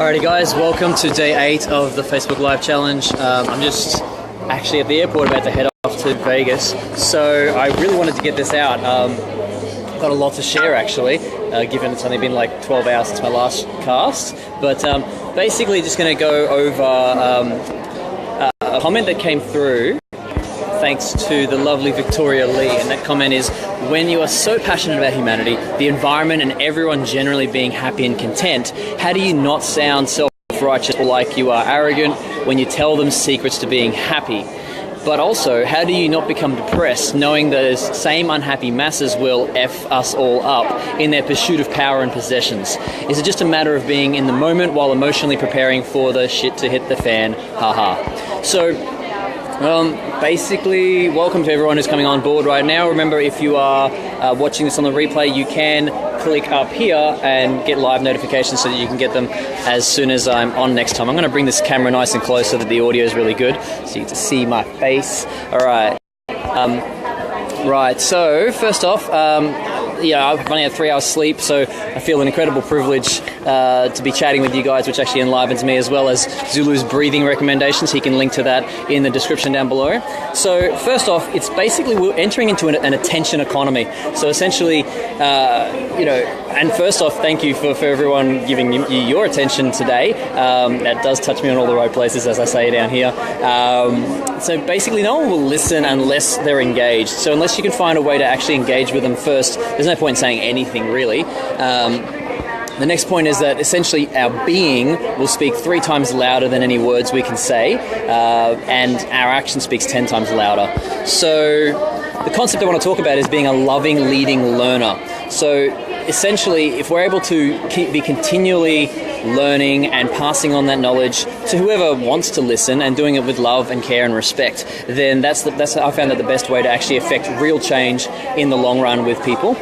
Alrighty guys, welcome to day 8 of the Facebook Live Challenge. I'm just actually at the airport about to head off to Vegas, so I really wanted to get this out. Got a lot to share actually, given it's only been like 12 hours since my last cast, but basically just going to go over a comment that came through thanks to the lovely Victoria Lee, and that comment is, when you are so passionate about humanity, the environment and everyone generally being happy and content, how do you not sound self-righteous or like you are arrogant when you tell them secrets to being happy? But also, how do you not become depressed knowing those same unhappy masses will F us all up in their pursuit of power and possessions? Is it just a matter of being in the moment while emotionally preparing for the shit to hit the fan? Haha. So, basically, welcome to everyone who's coming on board right now. Remember, if you are watching this on the replay, you can click up here and get live notifications so that you can get them as soon as I'm on next time. I'm going to bring this camera nice and close so that the audio is really good, so you get to see my face. All right. Right, so first off, I've only had 3 hours sleep, so I feel an incredible privilege to be chatting with you guys, which actually enlivens me, as well as Zulu's breathing recommendations. He can link to that in the description down below. So first off, it's basically we're entering into an attention economy. So essentially, and first off, thank you for everyone giving you your attention today. That does touch me on all the right places, as I say down here. So basically, no one will listen unless they're engaged. So unless you can find a way to actually engage with them first, there's no point in saying anything, really. The next point is that essentially our being will speak 3 times louder than any words we can say, and our action speaks 10 times louder. So the concept I want to talk about is being a loving, leading learner. So essentially, if we're able to be continually learning and passing on that knowledge to whoever wants to listen and doing it with love and care and respect, then that's I found that the best way to actually affect real change in the long run with people.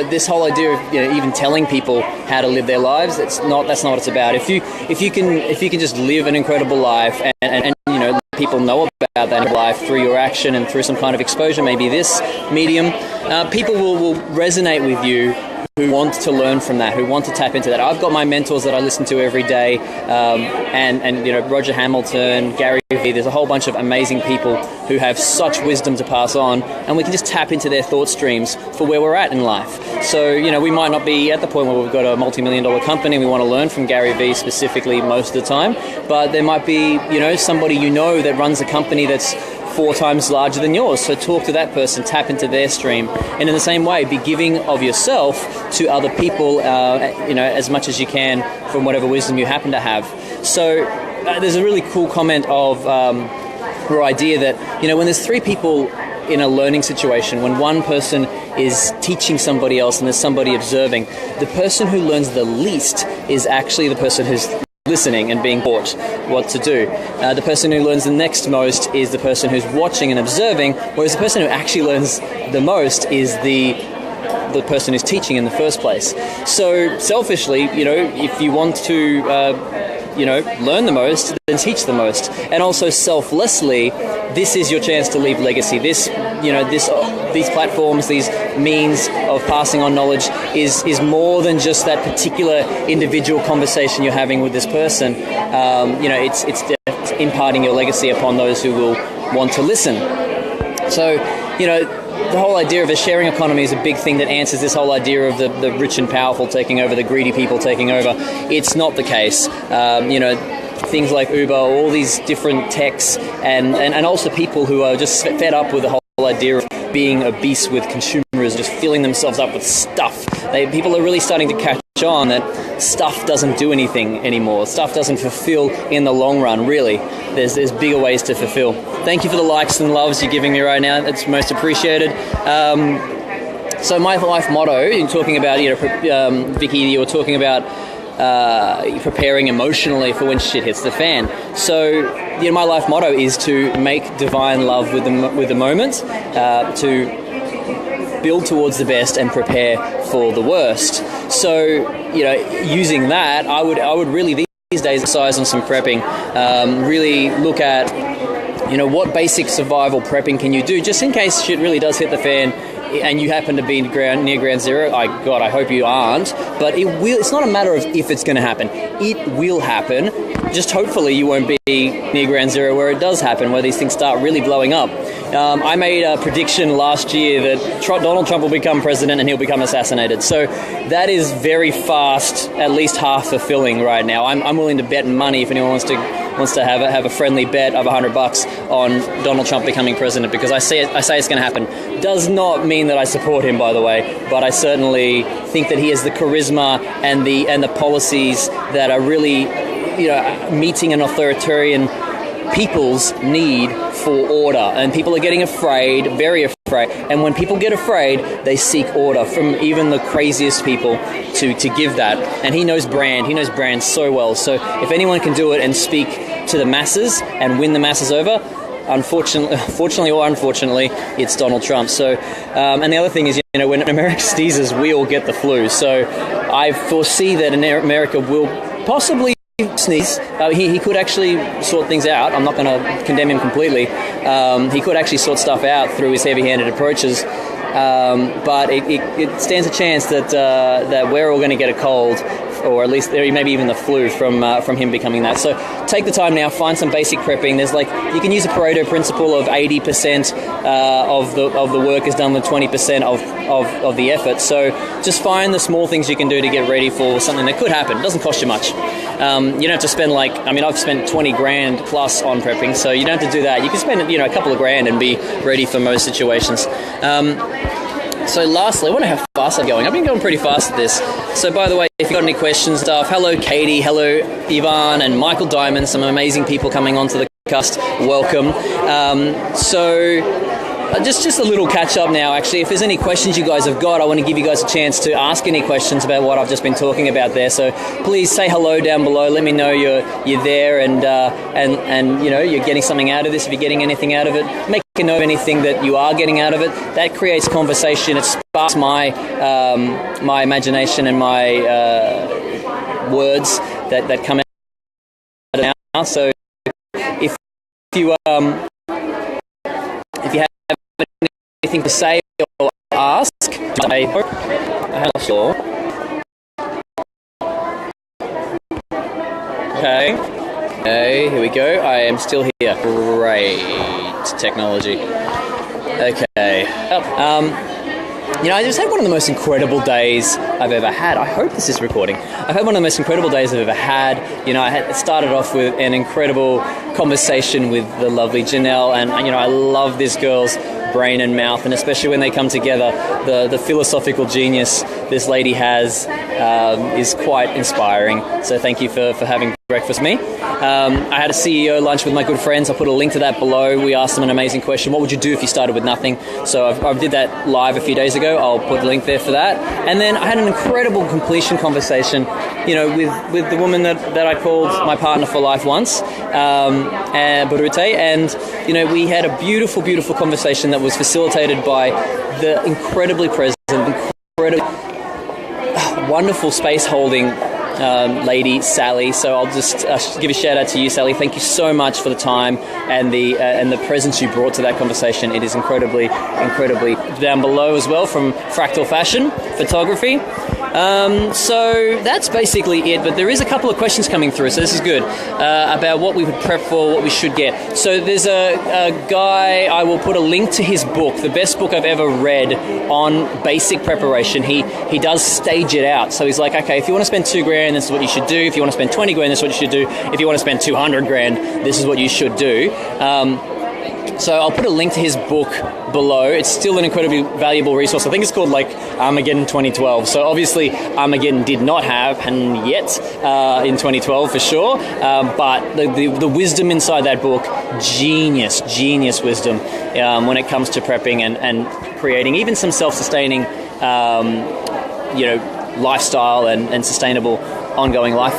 This whole idea of even telling people how to live their lives, that's not what it's about. If you can just live an incredible life and let people know about that life through your action and through some kind of exposure, maybe this medium, people will resonate with you who want to learn from that, who want to tap into that. I've got my mentors that I listen to every day, and Roger Hamilton, Gary Vee. There's a whole bunch of amazing people who have such wisdom to pass on, and we can just tap into their thought streams for where we're at in life. So, we might not be at the point where we've got a multi-million-dollar company. We want to learn from Gary Vee specifically most of the time, but there might be, somebody that runs a company that's 4 times larger than yours. So talk to that person, tap into their stream, and in the same way, be giving of yourself to other people, as much as you can from whatever wisdom you happen to have. So there's a really cool comment or idea that when there's 3 people in a learning situation, when one person is teaching somebody else and there's somebody observing, the person who learns the least is actually the person who's listening and being taught what to do. The person who learns the next most is the person who's watching and observing, whereas the person who actually learns the most is the person who's teaching in the first place. So selfishly, if you want to learn the most, then teach the most. And also selflessly, this is your chance to leave legacy. These platforms, these means of passing on knowledge is more than just that particular individual conversation you're having with this person. It's imparting your legacy upon those who will want to listen. So, the whole idea of a sharing economy is a big thing that answers this whole idea of the rich and powerful taking over, the greedy people taking over. It's not the case. Things like Uber, all these different techs, and also people who are just fed up with the whole idea of being obese with consumers, just filling themselves up with stuff. People are really starting to catch on that stuff doesn't do anything anymore. Stuff doesn't fulfill in the long run, really. There's bigger ways to fulfill. Thank you for the likes and loves you're giving me right now. It's most appreciated. So my life motto, in talking about, Vicky, you were talking about preparing emotionally for when shit hits the fan. So, my life motto is to make divine love with the moment, to build towards the best and prepare for the worst. So, using that, I would really these days exercise on some prepping. Really look at, what basic survival prepping can you do, just in case shit really does hit the fan and you happen to be near ground zero, God, I hope you aren't. But it's not a matter of if it's going to happen. It will happen. Just hopefully you won't be near ground zero where it does happen, where these things start really blowing up. I made a prediction last year that Donald Trump will become president and he'll become assassinated. So that is very fast, at least half fulfilling right now. I'm willing to bet money if anyone wants to have a friendly bet of $100 on Donald Trump becoming president, because I say it's going to happen. Does not mean that I support him, by the way, but I certainly think that he has the charisma and the policies that are really, meeting an authoritarian people's need for order. And people are getting afraid, very afraid. And when people get afraid, they seek order from even the craziest people to give that. And he knows brand. He knows brand so well. So if anyone can do it and speak to the masses and win the masses over, fortunately or unfortunately, it's Donald Trump. So, and the other thing is, when America sneezes, we all get the flu. So I foresee that America will possibly sneeze. He could actually sort things out. I'm not going to condemn him completely. He could actually sort stuff out through his heavy-handed approaches. But it stands a chance that we're all going to get a cold, or at least maybe even the flu from him becoming that. So take the time now, find some basic prepping. There's you can use a Pareto principle of 80% of the work is done with 20% of the effort. So just find the small things you can do to get ready for something that could happen. It doesn't cost you much. You don't have to spend I've spent 20 grand plus on prepping, so you don't have to do that. You can spend a couple of grand and be ready for most situations. So lastly, I wonder how fast I'm going. I've been going pretty fast at this. So by the way, if you've got any questions, stuff, hello Katie, hello Ivan and Michael Diamond, some amazing people coming onto the cast. Welcome. Just a little catch up now, actually. If there's any questions you guys have got, I want to give you guys a chance to ask any questions about what I've just been talking about there. So please say hello down below. Let me know you're there and you're getting something out of this. If you're getting anything out of it, make a note of anything that you are getting out of it. That creates conversation. It sparks my imagination and my words that come out now. So if you have anything to say or ask, sure. Okay, here we go. I am still here. Great technology. Okay. I just had one of the most incredible days I've ever had. I hope this is recording. I've had one of the most incredible days I've ever had. I had started off with an incredible conversation with the lovely Janelle, and I love this girl's brain and mouth, and especially when they come together, the philosophical genius this lady has is quite inspiring. So thank you for having breakfast with me. I had a CEO lunch with my good friends. I'll put a link to that below. We asked them an amazing question. What would you do if you started with nothing? So I did that live a few days ago. I'll put the link there for that. And then I had an incredible completion conversation, with the woman that I called my partner for life once, Burute. And, we had a beautiful, beautiful conversation that was facilitated by the incredibly present, incredibly wonderful space holding lady, Sally. So I'll just give a shout out to you, Sally. Thank you so much for the time and the presence you brought to that conversation. It is incredibly down below as well from Fractal Fashion Photography. So that's basically it, but there is a couple of questions coming through, so this is good, about what we would prep for, what we should get. So there's a guy, I will put a link to his book, the best book I've ever read on basic preparation. He does stage it out. So he's like, okay, if you want to spend $2,000, this is what you should do. If you want to spend $20,000, this is what you should do. If you want to spend $200,000, this is what you should do. So I'll put a link to his book below. It's still an incredibly valuable resource. I think it's called Armageddon 2012. So obviously Armageddon did not happen yet in 2012 for sure. But the wisdom inside that book, genius wisdom when it comes to prepping and creating even some self-sustaining, lifestyle and sustainable ongoing life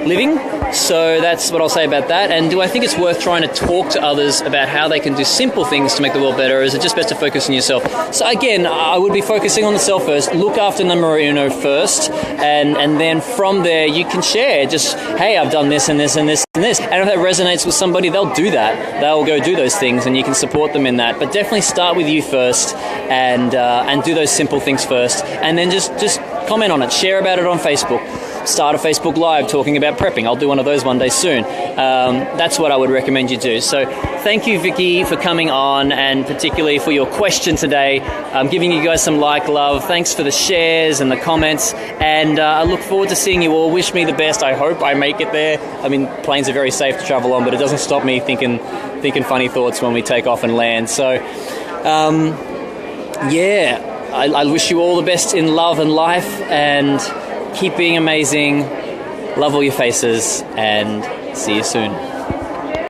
living. So that's what I'll say about that. And do I think it's worth trying to talk to others about how they can do simple things to make the world better, or is it just best to focus on yourself? So again, I would be focusing on the self first. Look after numero uno first, and then from there you can share just, hey, I've done this and this and this and this. And if that resonates with somebody, they'll do that. They'll go do those things, and you can support them in that. But definitely start with you first, and do those simple things first, and then just comment on it, share about it on Facebook. Start a Facebook Live talking about prepping. I'll do one of those one day soon. That's what I would recommend you do. So thank you, Vicky, for coming on, and particularly for your question today. I'm giving you guys some love. Thanks for the shares and the comments, and I look forward to seeing you all. Wish me the best. I hope I make it there. I mean, planes are very safe to travel on, but it doesn't stop me thinking funny thoughts when we take off and land. So, I wish you all the best in love and life, and keep being amazing. Love all your faces, and see you soon.